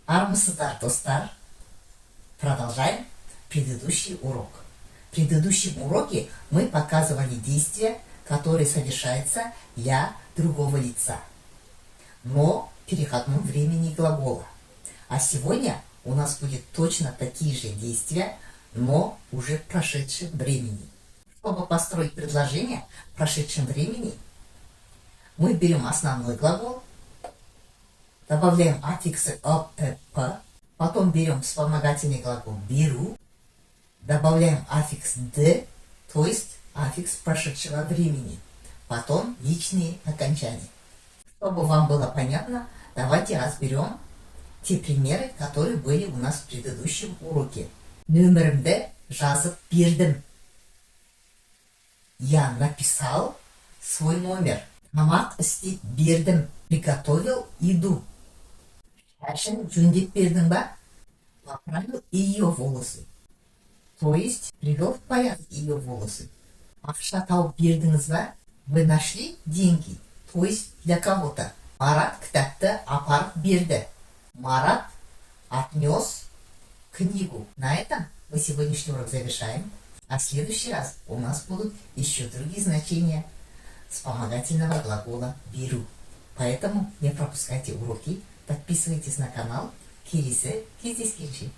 Армысыздар, достар? Продолжаем предыдущий урок. В предыдущем уроке мы показывали действия, которые совершаются для другого лица, но в переходном времени глагола. А сегодня у нас будет точно такие же действия, но уже в прошедшем времени. Чтобы построить предложение в прошедшем времени, мы берем основной глагол, добавляем аффиксы «об», «п», потом берем вспомогательный глагол «беру», добавляем аффикс «д», то есть аффикс прошедшего времени, потом личные окончания. Чтобы вам было понятно, давайте разберем те примеры, которые были у нас в предыдущем уроке. Нөмірімді жазып бердім. Я написал свой номер. Тамақ істеп бердім. Приготовил еду. Шашын жөндеп бердің ба? Поправил ее волосы. То есть привел в порядок ее волосы. Ақша тауып бердіңіз ба? Вы нашли деньги. То есть для кого-то. Марат кітапты апарып берді. Марат отнес книгу. На этом мы сегодняшний урок завершаем. А в следующий раз у нас будут еще другие значения вспомогательного глагола «беру». Поэтому не пропускайте уроки, подписывайтесь на канал. Келесі кездескенше.